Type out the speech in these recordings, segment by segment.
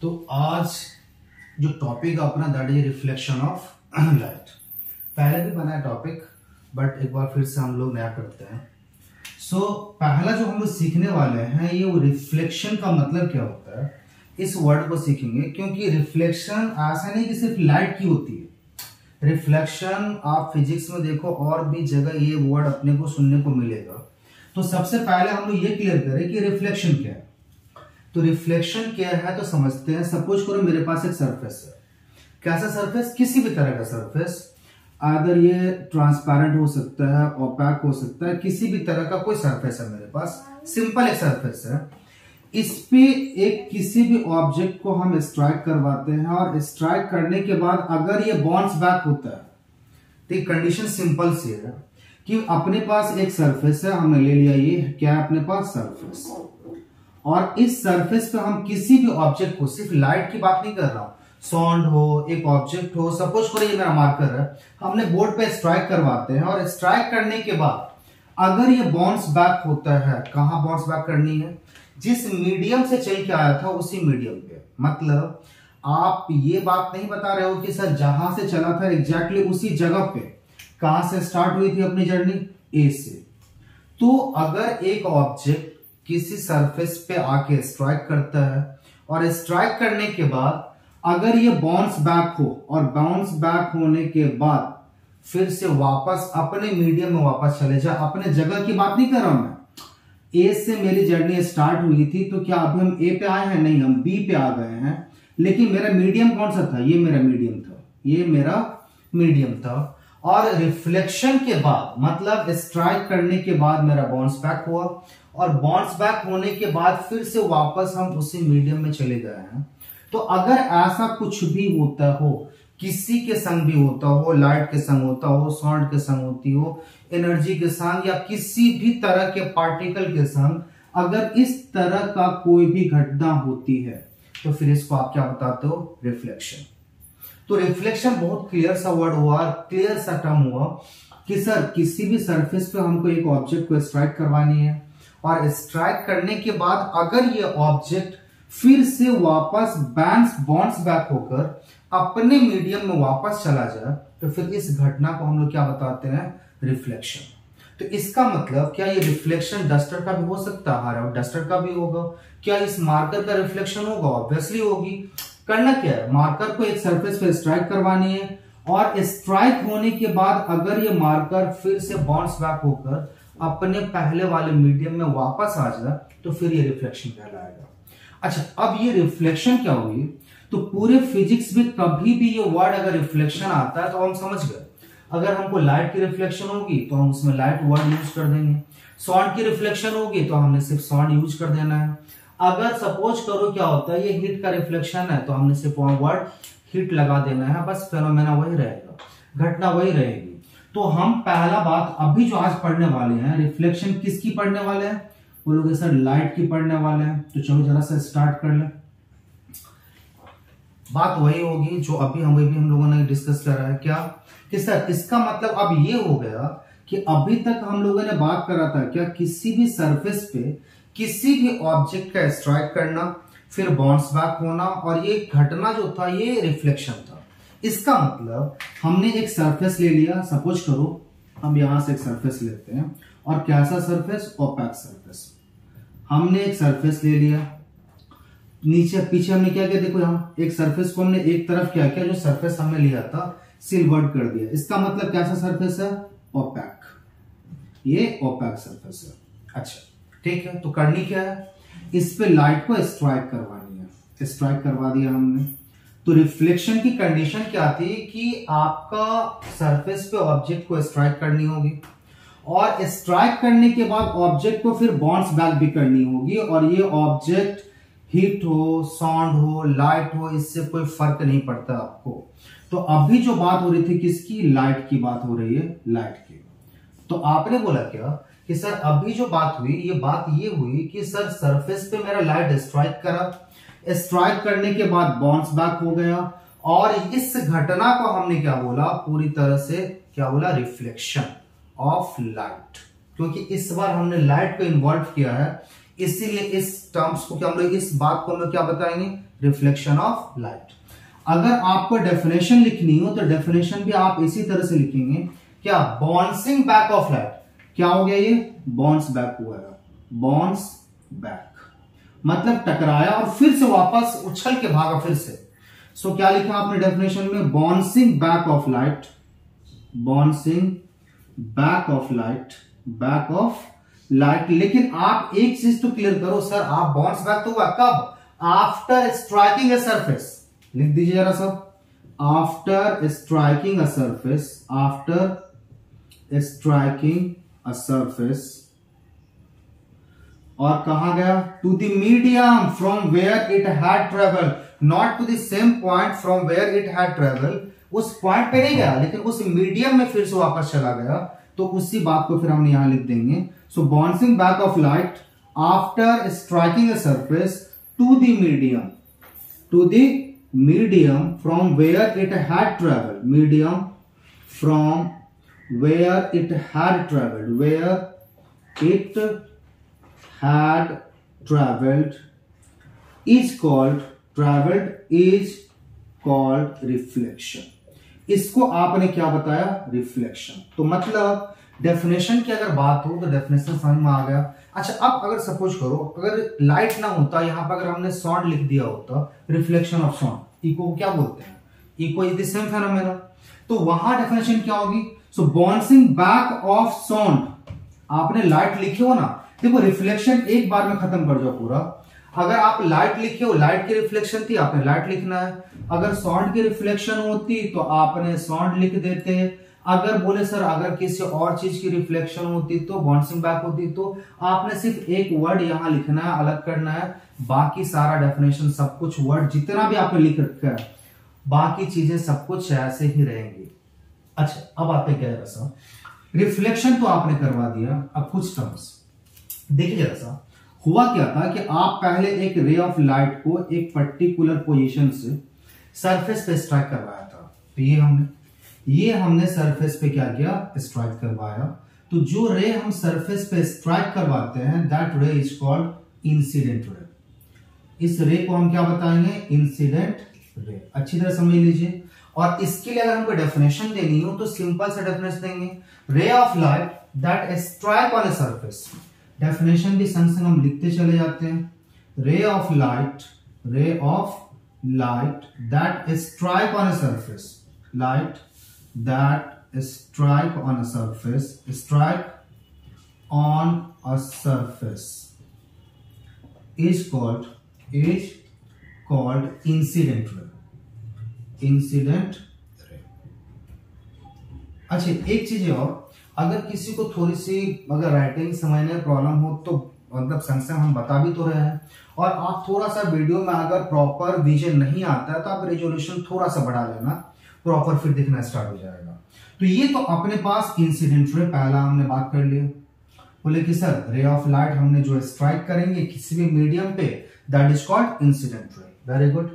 तो आज जो टॉपिक अपना that is reflection of light. पहले भी बना है टॉपिक, बट एक बार फिर से हम लोग नया करते हैं। पहला जो हम लोग सीखने वाले हैं ये वो रिफ्लेक्शन का मतलब क्या होता है, इस वर्ड को सीखेंगे। क्योंकि रिफ्लेक्शन ऐसा नहीं कि सिर्फ लाइट की होती है। रिफ्लेक्शन आप फिजिक्स में देखो और भी जगह ये वर्ड अपने को सुनने को मिलेगा। तो सबसे पहले हम लोग ये क्लियर करें कि रिफ्लेक्शन क्या है। तो रिफ्लेक्शन क्या है तो समझते हैं। सपोज करो मेरे पास एक सरफेस है। कैसा सरफेस? किसी भी तरह का सरफेस, अगर ये ट्रांसपेरेंट हो सकता है, ओपैक हो सकता है, किसी भी तरह का कोई सरफेस है मेरे पास, सिंपल एक सरफेस है। इस पे एक किसी भी ऑब्जेक्ट को हम स्ट्राइक करवाते हैं और स्ट्राइक करने के बाद अगर ये बाउंस बैक होता है तो कंडीशन सिंपल सी है कि अपने पास एक सरफेस है, हमने ले लिया, ये क्या है अपने पास सरफेस, और इस सरफेस पे हम किसी भी ऑब्जेक्ट को, सिर्फ लाइट की बात नहीं कर रहा हूं, साउंड हो, एक ऑब्जेक्ट हो, सपोज करो ये मेरा मार्कर है, हमने बोर्ड पे स्ट्राइक करवाते हैं और स्ट्राइक करने के बाद अगर ये बाउंस बैक होता है, कहां बाउंस बैक करनी है? जिस मीडियम से चल के आया था उसी मीडियम पे। मतलब आप ये बात नहीं बता रहे हो कि सर जहां से चला था एग्जैक्टली उसी जगह पे, कहां से स्टार्ट हुई थी अपनी जर्नी? ए से। तो अगर एक ऑब्जेक्ट किसी सरफेस पे आके स्ट्राइक करता है और स्ट्राइक करने के बाद अगर ये बाउंस बैक हो और बाउंस बैक होने के बाद फिर से वापस अपने मीडियम में वापस चले जाए, अपने जगह की बात नहीं कर रहा हूं मैं। ए से मेरी जर्नी स्टार्ट हुई थी, तो क्या अभी हम ए पे आए हैं? नहीं, हम बी पे आ गए हैं। लेकिन मेरा मीडियम कौन सा था? ये मेरा मीडियम था, ये मेरा मीडियम था। और रिफ्लेक्शन के बाद मतलब स्ट्राइक करने के बाद मेरा बाउंस बैक हुआ और बाउंस बैक होने के बाद फिर से वापस हम उसी मीडियम में चले गए हैं। तो अगर ऐसा कुछ भी होता हो, किसी के संग भी होता हो, लाइट के संग होता हो, साउंड के संग होती हो, एनर्जी के संग, या किसी भी तरह के पार्टिकल के संग अगर इस तरह का कोई भी घटना होती है तो फिर इसको आप क्या बताते हो? रिफ्लेक्शन। तो रिफ्लेक्शन बहुत क्लियर सा वर्ड हुआ, क्लियर सा टर्म हुआ कि सर किसी भी सरफेस पे हमको एक ऑब्जेक्ट को स्ट्राइक करवानी है और स्ट्राइक करने के बाद अगर ये ऑब्जेक्ट फिर से वापस बाउंस बैक होकर अपने मीडियम में वापस चला जाए तो फिर इस घटना को हम लोग क्या बताते हैं? रिफ्लेक्शन। तो इसका मतलब क्या ये रिफ्लेक्शन डस्टर का भी हो सकता है? हाँ, डस्टर का भी होगा। क्या इस मार्कर का रिफ्लेक्शन होगा? ऑब्वियसली होगी। करना क्या है? मार्कर को एक सरफेस पे स्ट्राइक करवानी है और स्ट्राइक होने के बाद अगर ये मार्कर फिर से बाउंस बैक होकर अपने पहले वाले मीडियम में वापस आ जाए तो फिर ये रिफ्लेक्शन कहलाएगा। अच्छा, अब ये रिफ्लेक्शन क्या हुई? तो पूरे फिजिक्स में कभी भी ये वर्ड अगर रिफ्लेक्शन आता है तो हम समझ गए। अगर हमको लाइट की रिफ्लेक्शन होगी तो हम उसमें लाइट वर्ड यूज कर देंगे। साउंड की रिफ्लेक्शन होगी तो हमने सिर्फ साउंड यूज कर देना है। अगर सपोज करो क्या होता है, ये हीट का रिफ्लेक्शन है तो हमने सिर्फ वर्ड हीट लगा देना है, बस फेनोमेना वही रहेगा, घटना वही रहेगी। तो हम पहला बात अभी जो आज पढ़ने वाले हैं, रिफ्लेक्शन किसकी पढ़ने वाले हैं? बोलोगे सर लाइट की पढ़ने वाले हैं। तो चलो जरा सा स्टार्ट कर ले। बात वही होगी जो अभी हम लोगों ने डिस्कस करा है। क्या कि सर इसका मतलब अब ये हो गया कि अभी तक हम लोगों ने बात करा था क्या, किसी भी सरफेस पे किसी भी ऑब्जेक्ट का स्ट्राइक करना, फिर बाउंस बैक होना, और ये घटना जो था ये रिफ्लेक्शन था। इसका मतलब हमने एक सरफेस ले लिया, सपोज करो हम यहां से एक सरफेस लेते हैं, और कैसा सरफेस? OPEC surface. हमने एक सरफेस ले लिया, नीचे पीछे हमने क्या किया? देखो यहाँ एक सरफेस को हमने एक तरफ क्या किया, जो सरफेस हमने लिया था सिल्वर्ड कर दिया। इसका मतलब कैसा सरफेस है? ओपैक। ये ओपैक सरफेस है। अच्छा ठीक है, तो करनी क्या है? इस पे लाइट को स्ट्राइक करवानी है। स्ट्राइक करवा दिया हमने। तो रिफ्लेक्शन की कंडीशन क्या थी कि आपका सरफेस पे ऑब्जेक्ट को स्ट्राइक करनी होगी और स्ट्राइक करने के बाद ऑब्जेक्ट को फिर बाउंस बैक भी करनी होगी, और ये ऑब्जेक्ट हीट हो, साउंड हो, लाइट हो, इससे कोई फर्क नहीं पड़ता आपको। तो अभी जो बात हो रही थी किसकी? लाइट की बात हो रही है, लाइट की। तो आपने बोला क्या कि सर अभी जो बात हुई, ये बात ये हुई कि सर सरफेस पे मेरा लाइट स्ट्राइक करा, स्ट्राइक करने के बाद बाउंस बैक हो गया, और इस घटना को हमने क्या बोला? पूरी तरह से क्या बोला? Reflection of light. क्योंकि इस बार हमने लाइट को इन्वॉल्व किया है इसीलिए इस टर्म्स को क्या हम लोग, इस बात को हम लोग क्या बताएंगे, रिफ्लेक्शन ऑफ लाइट। अगर आपको डेफिनेशन लिखनी हो तो डेफिनेशन भी आप इसी तरह से लिखेंगे, क्या, बाउंसिंग बैक ऑफ लाइट। क्या हो गया, ये बाउंस बैक हुआ है, बाउंस बैक मतलब टकराया और फिर से वापस उछल के भागा फिर से। सो क्या लिखा आपने डेफिनेशन में, bouncing back of light, bouncing back of light, back of light. लेकिन आप एक चीज तो क्लियर करो सर, आप बाउंस बैक तो हुआ कब, आफ्टर स्ट्राइकिंग ए सरफेस। लिख दीजिए जरा सब, after striking a surface, after striking a surface. और कहा गया, to the medium from where it had travel, not to the same point from where it had travel. उस पॉइंट पे नहीं गया लेकिन उस मीडियम में फिर से वापस चला गया, तो उसी बात को फिर हम यहां लिख देंगे। So bouncing back of light after striking a surface to the medium, to the medium from where it had travel, medium from where it had travelled, where it had traveled is called reflection। इसको आपने क्या बताया, reflection. तो मतलब definition की अगर बात हो तो डेफिनेशन समझ में आ गया। अच्छा, अब अगर सपोज करो अगर लाइट ना होता, यहां पर अगर हमने साउंड लिख दिया होता, रिफ्लेक्शन ऑफ साउंड, इको को क्या बोलते हैं, echo is the same phenomena, तो वहां डेफिनेशन क्या होगी। So bouncing back of sound, आपने लाइट लिखे हो ना, देखो रिफ्लेक्शन एक बार में खत्म कर जाओ पूरा। अगर आप लाइट लिखे हो, लाइट की रिफ्लेक्शन थी, आपने लाइट लिखना है। अगर साउंड की रिफ्लेक्शन होती तो आपने साउंड लिख देते। अगर बोले सर अगर किसी और चीज की रिफ्लेक्शन होती तो बाउंसिंग बैक होती, तो आपने सिर्फ एक वर्ड यहां लिखना है, अलग करना है, बाकी सारा डेफिनेशन सब कुछ वर्ड जितना भी आपने लिख रखा है, बाकी चीजें सब कुछ ऐसे ही रहेंगी। अच्छा, अब आते क्या है सर, रिफ्लेक्शन तो आपने करवा दिया, अब कुछ टर्म्स देखिए जरा सा। हुआ क्या था कि आप पहले एक रे ऑफ लाइट को एक पर्टिकुलर पोजीशन से सरफेस पे स्ट्राइक करवाया था, तो ये हमने सरफेस पे क्या किया, स्ट्राइक करवाया। तो जो रे हम सरफेस पे स्ट्राइक करवाते हैं, दैट रे इज कॉल्ड इंसिडेंट रे। इस रे को हम क्या बताएंगे, इंसिडेंट रे। अच्छी तरह समझ लीजिए। और इसके लिए अगर हमको डेफिनेशन देनी हो तो सिंपल सा डेफिनेशन देंगे, रे of light that strike on a surface. Definition भी संग संग हम लिखते चले जाते हैं, रे of light that strike on a surface, light that strike on a surface, strike on a surface is called incident ray, incident ray. अच्छा, एक चीज और, अगर किसी को थोड़ी सी अगर राइटिंग समझने में प्रॉब्लम हो तो मतलब संग संग हम बता भी तो रहे हैं, और आप थोड़ा सा वीडियो में अगर प्रॉपर विजन नहीं आता है तो आप रेजोल्यूशन थोड़ा सा बढ़ा लेना, प्रॉपर फिर दिखना स्टार्ट हो जाएगा। तो ये तो अपने पास इंसिडेंट रे पहला हमने बात कर लिया। बोले कि सर रे ऑफ लाइट हमने जो स्ट्राइक करेंगे किसी भी मीडियम पे, that is called incident ray. Very good.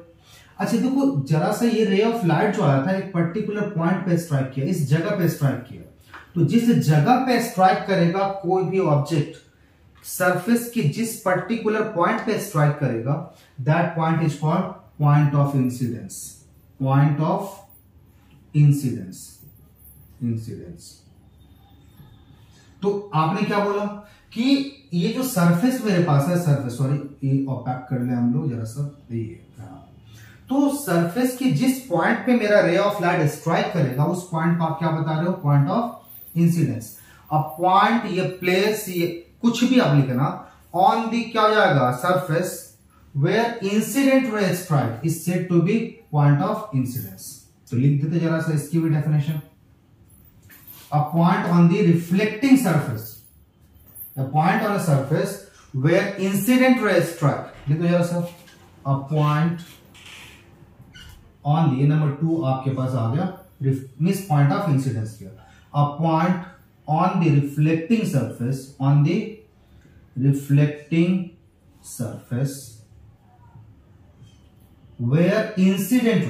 अच्छा देखो जरा सा, ये रे ऑफ लाइट जो आया था एक पर्टिकुलर पॉइंट पे स्ट्राइक किया, इस जगह पे स्ट्राइक किया, तो जिस जगह पे स्ट्राइक करेगा कोई भी ऑब्जेक्ट, सरफेस की जिस पर्टिकुलर पॉइंट पे स्ट्राइक करेगा, that point is called point of incidence, point of incidence, incidence. तो आपने क्या बोला कि ये जो सरफेस मेरे पास है, सरफेस, सॉरी ये ऑपैक कर ले हम लोग जरा सा, ये तो सरफेस की जिस पॉइंट पे मेरा रे ऑफ लाइट स्ट्राइक करेगा उस पॉइंट को आप क्या बता रहे हो, पॉइंट ऑफ इंसिडेंस। अब पॉइंट, ये प्लेस, ये कुछ भी आप लिखना, ऑन दी क्या हो जाएगा, surface where incident ray strike is said to be point of incidence. तो लिख देते जरा सा इसकी भी definition, a point on the reflecting surface, a point on a surface where incident ray strike. लिखो जरा सा, a point on the, number 2 आपके पास आ गया, मींस पॉइंट ऑफ इंसिडेंस किया, a point on the reflecting surface, on the reflecting surface where incident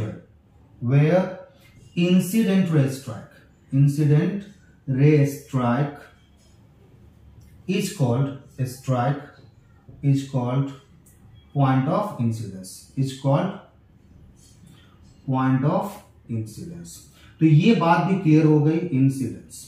ray strike, incident ray strike is called is called point of incidence, is called point of incidence. तो ये बात भी clear हो गई, incidence,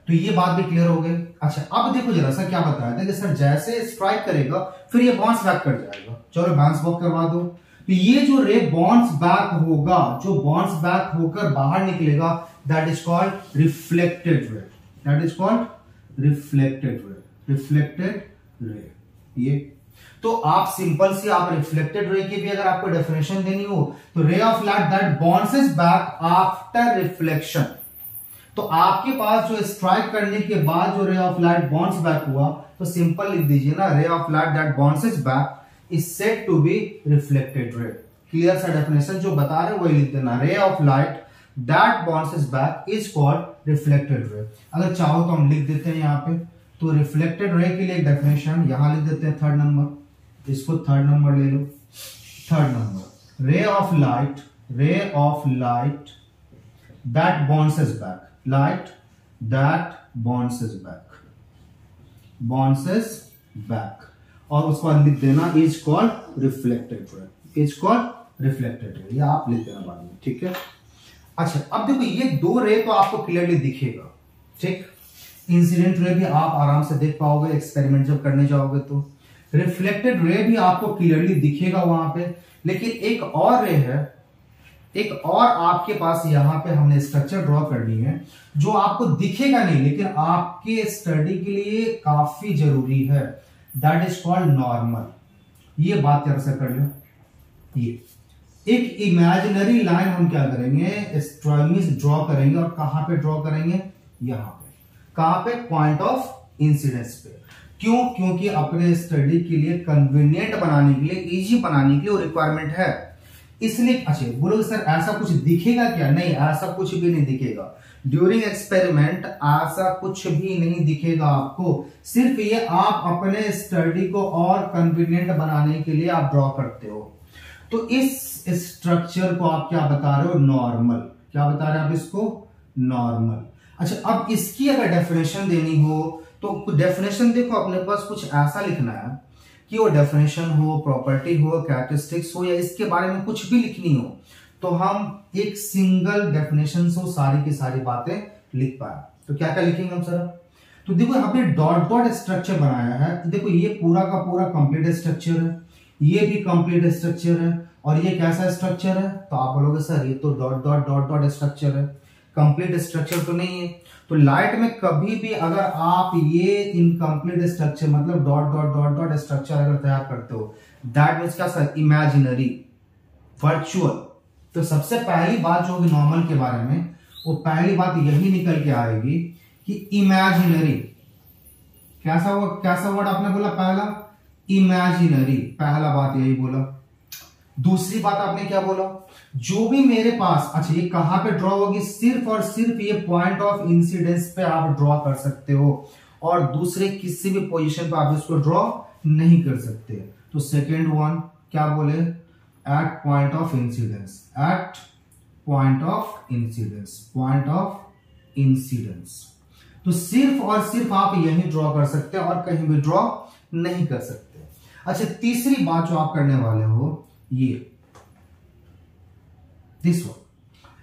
तो ये बात भी क्लियर हो गई। अच्छा अब देखो जरा सा क्या बताया था कि सर जैसे स्ट्राइक करेगा फिर ये बाउंस बैक कर जाएगा, चलो बाउंस बैक करवा दो। तो ये जो रे बाउंस बैक होगा, जो बाउंस बैक होकर बाहर निकलेगा, दैट इज कॉल्ड रिफ्लेक्टेड रे, दैट इज कॉल्ड रिफ्लेक्टेड रे, रिफ्लेक्टेड रे। ये तो आप सिंपल सी आप रिफ्लेक्टेड रे की भी अगर आपको डेफिनेशन देनी हो तो रे of light that bounces back after reflection. तो आपके पास जो स्ट्राइक करने के बाद जो रे ऑफ लाइट बाउंस बैक हुआ तो सिंपल लिख दीजिए ना, ray of light that bounces back is said to be reflected ray. Clear सा डेफिनेशन जो बता रहे वही लिख देना, ray of light that bounces back is called reflected ray. अगर चाहो तो हम लिख देते हैं यहाँ पे, तो रिफ्लेक्टेड रे के लिए एक डेफिनेशन यहां लिख देते हैं, थर्ड नंबर, इसको थर्ड नंबर ले लो। Third number, ray of light that bounces back, light that bounces back, और उसको बाद लिख देना is called reflected ray, is called reflected ray, ये आप लिख देना बाद में, ठीक है। अच्छा अब देखो ये दो रे तो आपको क्लियरली दिखेगा, ठीक। इंसिडेंट रे भी आप आराम से देख पाओगे एक्सपेरिमेंट जब करने जाओगे तो, रिफ्लेक्टेड रे भी आपको क्लियरली दिखेगा वहां पे। लेकिन एक और रे है, एक और आपके पास यहां पे हमने स्ट्रक्चर ड्रॉ करनी है जो आपको दिखेगा नहीं लेकिन आपके स्टडी के लिए काफी जरूरी है, दैट इज कॉल्ड नॉर्मल। ये बात जरा सा कर लो, ये एक इमेजिनरी लाइन हम क्या करेंगे, स्ट्रॉइमिस ड्रॉ करेंगे, और कहां पे ड्रॉ करेंगे, यहां पे, कहां पे, पॉइंट ऑफ इंसिडेंस पे। क्यों? क्योंकि अपने स्टडी के लिए कन्वीनियंट बनाने के लिए, इजी बनाने के लिए वो रिक्वायरमेंट है, इसलिए। अच्छा बोलो सर ऐसा कुछ दिखेगा क्या? नहीं, ऐसा कुछ भी नहीं दिखेगा ड्यूरिंग एक्सपेरिमेंट, ऐसा कुछ भी नहीं दिखेगा आपको। सिर्फ ये आप अपने स्टडी को और कन्वीनियंट बनाने के लिए आप ड्रॉ करते हो। तो इस स्ट्रक्चर को आप क्या बता रहे हो, नॉर्मल। क्या बता रहे हैं आप इसको, नॉर्मल। अच्छा अब इसकी अगर डेफिनेशन देनी हो तो डेफिनेशन देखो अपने पास कुछ ऐसा लिखना है कि वो डेफिनेशन हो, प्रॉपर्टी हो, कैरेक्टरिस्टिक्स हो, या इसके बारे में कुछ भी लिखनी हो तो हम एक सिंगल डेफिनेशन से सारी की सारी बातें लिख पाए। तो क्या क्या लिखेंगे हम सर? तो देखो यहाँ पे डॉट डॉट स्ट्रक्चर बनाया है, देखो ये पूरा का पूरा कंप्लीट स्ट्रक्चर है, ये भी कंप्लीट स्ट्रक्चर है, और ये कैसा स्ट्रक्चर है? तो आप बोलोगे सर ये तो dot dot dot dot structure है, कंप्लीट स्ट्रक्चर तो नहीं है। तो लाइट में कभी भी अगर आप ये इनकम्प्लीट स्ट्रक्चर मतलब dot dot dot dot structure अगर तैयार करते हो, दैट मीन्स क्या सर, इमेजिनरी, वर्चुअल। तो सबसे पहली बात जो होगी नॉर्मल के बारे में, वो पहली बात यही निकल के आएगी कि इमेजिनरी। कैसा वर्ड आपने बोला पहला, इमेजिनरी, पहला बात यही बोला। दूसरी बात आपने क्या बोला, जो भी मेरे पास, अच्छा ये कहां पे ड्रॉ होगी, सिर्फ और सिर्फ ये पॉइंट ऑफ इंसिडेंस पे आप ड्रॉ कर सकते हो, और दूसरे किसी भी पोजीशन पे आप इसको ड्रॉ नहीं कर सकते। तो सेकेंड वन क्या बोले, at point of incidence, at point of incidence, point of incidence. तो सिर्फ और सिर्फ आप यही ड्रॉ कर सकते हैं और कहीं भी ड्रॉ नहीं कर सकते। अच्छा तीसरी बात जो आप करने वाले हो, ये दिस वन,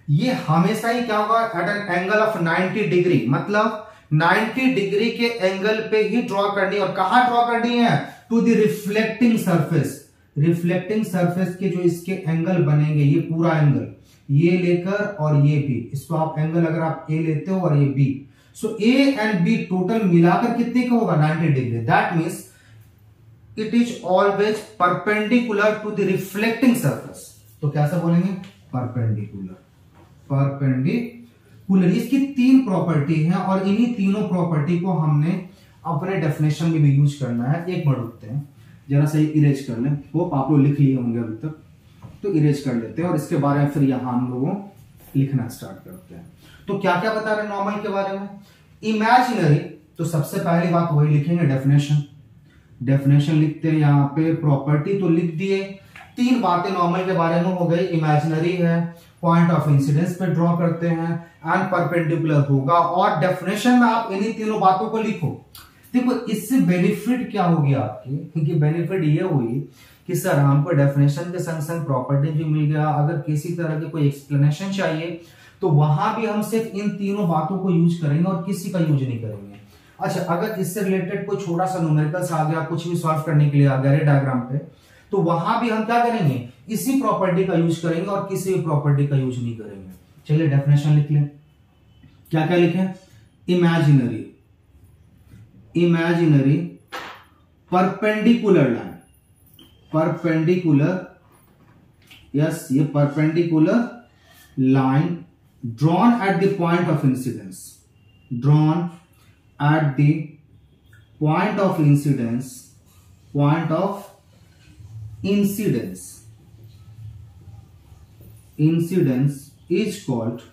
ये हमेशा ही क्या होगा, at an angle of 90 degree, मतलब 90 डिग्री के एंगल पे ही ड्रॉ करनी। और कहां ड्रॉ करनी है, to the reflecting surface. Reflecting surface के जो इसके एंगल बनेंगे, ये पूरा एंगल, ये लेकर और ये भी, इसको आप एंगल अगर आप ए लेते हो और ये B, so A and B total मिलाकर कितने का होगा, 90 degree. That means it is always perpendicular to the reflecting surface. तो कैसे बोलेंगे, परपेंडिकुलर, परपेंडिकुलर। इसकी तीन प्रॉपर्टी है और इन्हीं तीनों प्रॉपर्टी को हमने अपने डेफिनेशन में भी यूज करना है। एक मिनट रुकते हैं, जरा सही इरेज कर लें, होप आप लोग लिख लिए होंगे अभी तक, तो इरेज कर लेते हैं और इसके बारे में फिर यहां हम लोगों लिखना स्टार्ट करते हैं। तो क्या क्या बता रहे हैं नॉर्मल के बारे में, इमेजिनरी। तो सबसे पहली बात वही लिखेंगे, डेफिनेशन। डेफिनेशन लिखते हैं यहाँ पे, प्रॉपर्टी तो लिख दिए। तीन बातें नॉर्मल के बारे में हो गई, इमेजिनरी है, पॉइंट ऑफ इंसिडेंस पे ड्रॉ करते हैं, एंड परपेंडिकुलर होगा। और डेफिनेशन में आप इन्हीं तीनों बातों को लिखो। देखो इससे बेनिफिट क्या होगी आपकी, क्योंकि बेनिफिट ये हुई कि सर हमको डेफिनेशन के संग संग प्रॉपर्टी भी मिल गया, अगर किसी तरह की कोई एक्सप्लेनेशन चाहिए तो वहां भी हम सिर्फ इन तीनों बातों को यूज करेंगे और किसी का यूज नहीं करेंगे। अच्छा, अगर इससे रिलेटेड कोई छोटा सा न्यूमेरिकल्स आ गया, कुछ भी सॉल्व करने के लिए आ गया रे डायग्राम पे, तो वहां भी हम क्या करेंगे, इसी प्रॉपर्टी का यूज करेंगे और किसी भी प्रॉपर्टी का यूज नहीं करेंगे। चलिए डेफिनेशन लिख लें। क्या क्या लिखें? Imaginary perpendicular line, perpendicular, yes ये perpendicular line drawn at the point of incidence, drawn at the point of incidence, point of incidence, incidence is called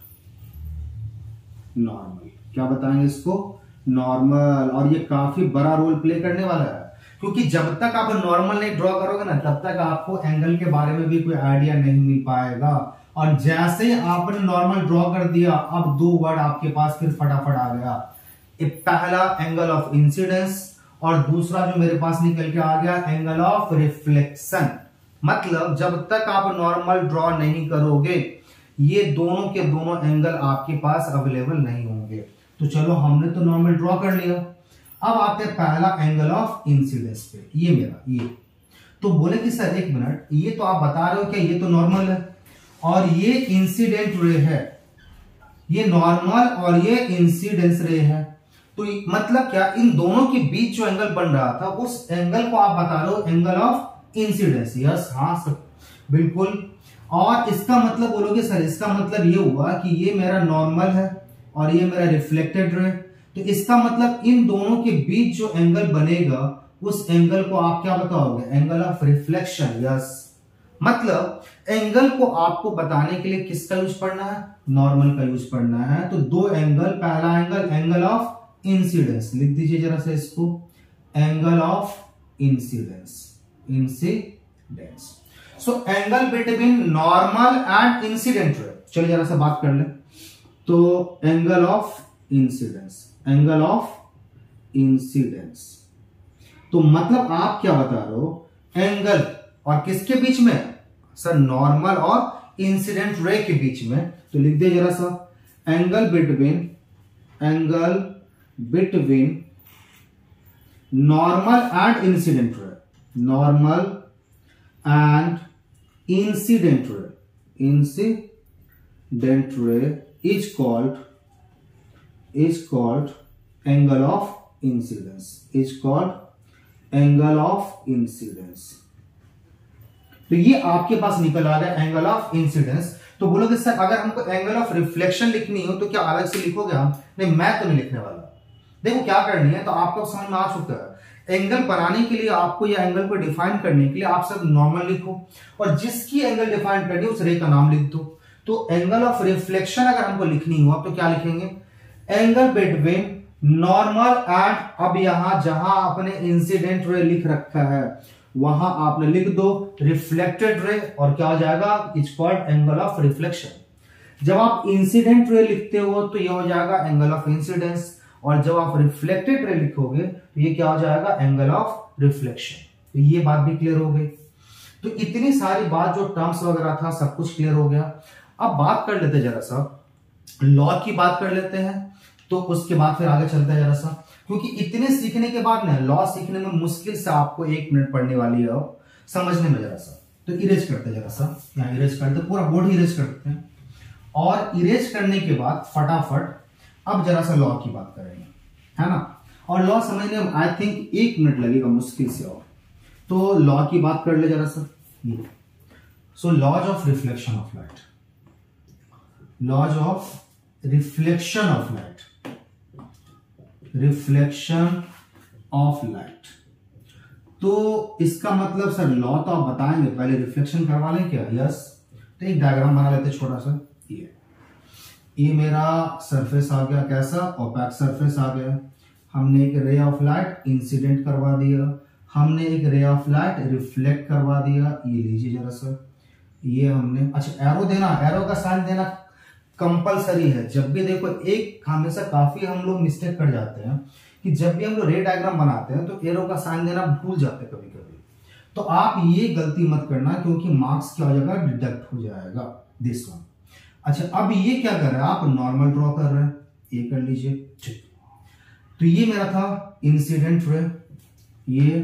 normal। क्या बताएंगे इसको? नॉर्मल। और ये काफी बड़ा रोल प्ले करने वाला है, क्योंकि जब तक आप नॉर्मल नहीं ड्रॉ करोगे ना, तब तक आपको एंगल के बारे में भी कोई आइडिया नहीं मिल पाएगा। और जैसे ही आपने नॉर्मल ड्रॉ कर दिया, अब दो वर्ड आपके पास फिर फटाफट आ गया। एक पहला एंगल ऑफ इंसिडेंस और दूसरा जो मेरे पास निकल के आ गया एंगल ऑफ रिफ्लेक्शन। मतलब जब तक आप नॉर्मल ड्रॉ नहीं करोगे, ये दोनों के दोनों एंगल आपके पास अवेलेबल नहीं होंगे। तो चलो हमने तो नॉर्मल ड्रॉ कर लिया, अब आते हैं पहला एंगल ऑफ इंसिडेंस पे। ये मेरा ये तो बोले कि सर एक मिनट, ये तो आप बता रहे हो कि ये तो नॉर्मल है और ये इंसिडेंट रे है, ये नॉर्मल और ये इंसिडेंस रे है, तो मतलब क्या, इन दोनों के बीच जो एंगल बन रहा था उस एंगल को आप बता रहे हो एंगल ऑफ इंसिडेंस। यस, हाँ सर बिल्कुल। और इसका मतलब बोलोगे सर, इसका मतलब ये हुआ कि ये मेरा नॉर्मल है और ये मेरा रिफ्लेक्टेड रे, तो इसका मतलब इन दोनों के बीच जो एंगल बनेगा उस एंगल को आप क्या बताओगे? Angle of reflection. यस, मतलब एंगल को आपको बताने के लिए किसका यूज पढ़ना है? नॉर्मल का यूज पढ़ना है। तो दो एंगल, पहला एंगल एंगल ऑफ इंसिडेंस, लिख दीजिए जरा से इसको, angle of incidence, incidence. So angle between normal and incident ray. चलिए जरा सा बात कर ले। तो angle of incidence, angle of incidence, तो मतलब आप क्या बता रहे हो? एंगल और किसके बीच में? सर नॉर्मल और इंसिडेंट रे के बीच में। तो लिख दे जरा सा, angle between normal and incident ray, normal and incident ray, incident ray is called angle of incidence, is called angle of incidence। तो ये आपके पास निकल आ गया एंगल ऑफ इंसिडेंस। तो बोलोगे सर अगर हमको एंगल ऑफ रिफ्लेक्शन लिखनी हो तो क्या अलग से लिखोगे हम? नहीं, मैं तो नहीं लिखने वाला। देखो क्या करनी है, तो आपको समझ में आ चुका है। एंगल बनाने के लिए आपको या एंगल को डिफाइन करने के लिए आप सब नॉर्मल लिखो और जिसकी एंगल डिफाइन करनी है उस रे का नाम लिख दो। तो एंगल ऑफ रिफ्लेक्शन अगर हमको लिखनी हो तो क्या लिखेंगे? एंगल बिटवीन नॉर्मल एंड, अब यहां जहां आपने इंसिडेंट रे लिख रखा है वहां आपने लिख दो रिफ्लेक्टेड रे, और क्या हो जाएगा? It's called angle of reflection. जब आप इंसिडेंट रे लिखते हो तो यह हो जाएगा एंगल ऑफ इंसिडेंस, और जब आप रिफ्लेक्टेड रे लिखोगे तो ये क्या हो जाएगा? Angle of reflection. तो ये बात भी क्लियर हो गई। तो इतनी सारी बात, जो टर्म्स वगैरह था सब कुछ क्लियर हो गया। अब बात कर लेते जरा सा लॉ की बात कर लेते हैं, तो उसके बाद फिर आगे चलते हैं जरा सा, क्योंकि इतने सीखने के बाद ना लॉ सीखने में मुश्किल से आपको 1 मिनट पढ़ने वाली है समझने में जरा सा। तो इरेज करते हैं जरा सा, यहाँ इरेज करते, पूरा बोर्ड इरेज करते हैं और इरेज करने के बाद फटाफट अब जरा सा लॉ की बात करेंगे, है ना। और लॉ समझने में आई थिंक 1 मिनट लगेगा मुश्किल से। और तो लॉ की बात कर ले जरा सा। So laws of reflection of light, laws of reflection of light, reflection of light. तो इसका मतलब सर लॉ तो आप बताएंगे, पहले रिफ्लेक्शन करवा लें क्या? यस। तो एक डायग्राम बना लेते छोटा सा। ये मेरा सरफेस आ गया, कैसा? ओपैक सरफेस आ गया। हमने एक रे ऑफ लाइट इंसिडेंट करवा दिया, हमने एक रे ऑफ लाइट रिफ्लेक्ट करवा दिया। ये लीजिए जरा सा, ये हमने, अच्छा एरो देना, एरो का साइन देना कंपलसरी है। जब भी देखो एक, हमेशा काफी हम लोग मिस्टेक कर जाते हैं कि जब भी हम लोग रे डायग्राम बनाते हैं तो एरो का साइन देना भूल जाते हैं कभी कभी, तो आप ये गलती मत करना क्योंकि मार्क्स क्या हो जाएगा, डिडक्ट हो जाएगा दिस वन। अच्छा, अब ये क्या कर रहे हैं, आप नॉर्मल ड्रॉ कर रहे हैं, ये कर लीजिए, ठीक। तो ये मेरा था इंसिडेंट रे, ये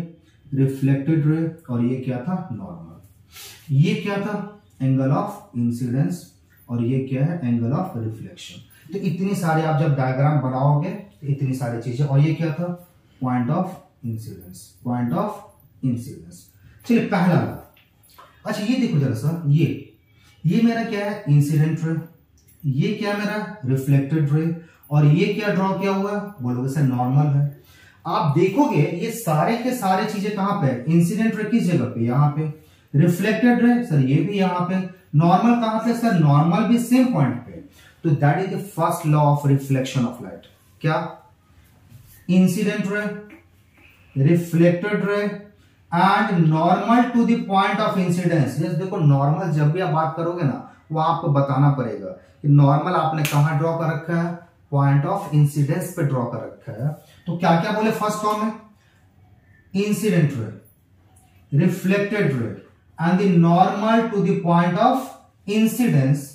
रिफ्लेक्टेड रे, और ये क्या था, नॉर्मल। ये क्या था, एंगल ऑफ इंसिडेंस, और ये क्या है, एंगल ऑफ रिफ्लेक्शन। तो इतनी सारी आप जब डायग्राम बनाओगे तो इतनी सारी चीजें, और ये क्या था, point of incidence, point of incidence. चलिए पहला ला। अच्छा ये देखो जरा सा, ये मेरा क्या है, इंसिडेंट रे, ये क्या मेरा रिफ्लेक्टेड रे, और ये क्या ड्रॉ किया हुआ है, बोलोगे सर नॉर्मल है। आप देखोगे ये सारे के सारे चीजें कहां पे, इंसिडेंट रे किस जगह पे, यहां पे, रिफ्लेक्टेड रे सर ये भी यहां पे, नॉर्मल कहां पे सर, नॉर्मल भी सेम पॉइंट पे। तो that is the first law of reflection of light, क्या, incident ray, reflected ray and normal to the point of incidence. Yes देखो, नॉर्मल जब भी आप बात करोगे ना, वो आपको बताना पड़ेगा कि नॉर्मल आपने कहां ड्रॉ कर रखा है, पॉइंट ऑफ इंसिडेंस पे ड्रॉ कर रखा है। तो क्या क्या बोले फर्स्ट फॉर्म में, incident ray, reflected ray and the normal to the point of incidence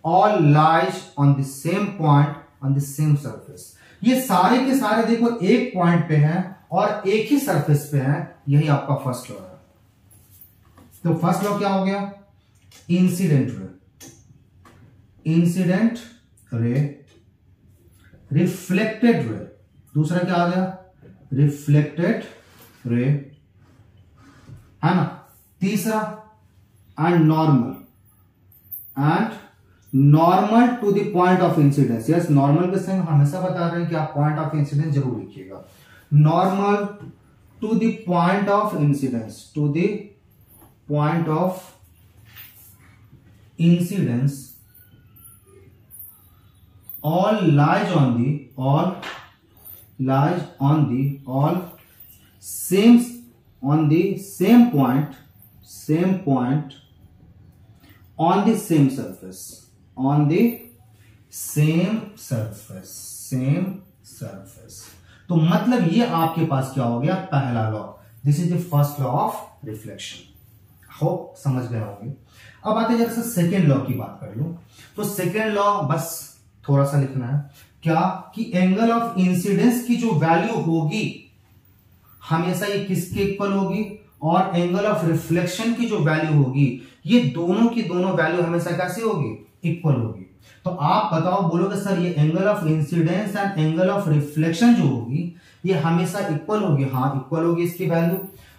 all lies on the same point on the same surface. ये सारे के सारे देखो एक पॉइंट पे हैं और एक ही सरफेस पे हैं, यही आपका फर्स्ट लॉ है। तो फर्स्ट लॉ क्या हो गया, incident ray, incident ray, reflected रे, दूसरा क्या आ गया, रिफ्लेक्टेड रे, है ना, तीसरा and normal, and normal to the point of incidence. Yes, normal के संग हमेशा बता रहे हैं कि आप पॉइंट ऑफ इंसिडेंस जरूर लिखिएगा, normal to the point of incidence, to the point of incidence all lies on the all same on the same point on the same surface, on the same surface। तो मतलब ये आपके पास क्या हो गया, पहला law, this is the first law of reflection. Hope समझ गए होंगे। अब आते जरा सा सेकेंड लॉ की बात कर लो। तो सेकेंड लॉ बस थोड़ा सा लिखना है, क्या कि एंगल ऑफ इंसिडेंस की जो वैल्यू होगी हमेशा ये किसके इक्वल होगी, और एंगल ऑफ रिफ्लेक्शन की जो वैल्यू होगी ये दोनों की दोनों वैल्यू हमेशा कैसे होगी, इक्वल होगी। तो आप बताओ, बोलोगे सर ये angle of incidence and angle of reflection जो होगी ये हमेशा इक्वल होगी, हाँ इक्वल होगी इसकी वैल्यू,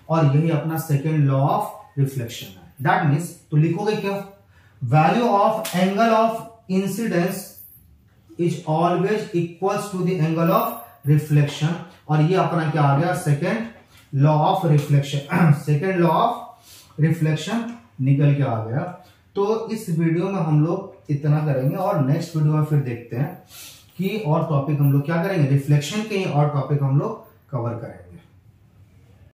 और यही अपना सेकेंड लॉ ऑफ रिफ्लेक्शन है। दैट मीन्स, तो लिखोगे क्या, value of angle of incidence is always equals to the angle of reflection, और ये अपना क्या आ गया, second law of reflection. Second law of reflection निकल के आ गया। तो इस वीडियो में हम लोग इतना करेंगे, और नेक्स्ट वीडियो में फिर देखते हैं कि और टॉपिक हम लोग क्या करेंगे, रिफ्लेक्शन के और टॉपिक हम लोग कवर करेंगे।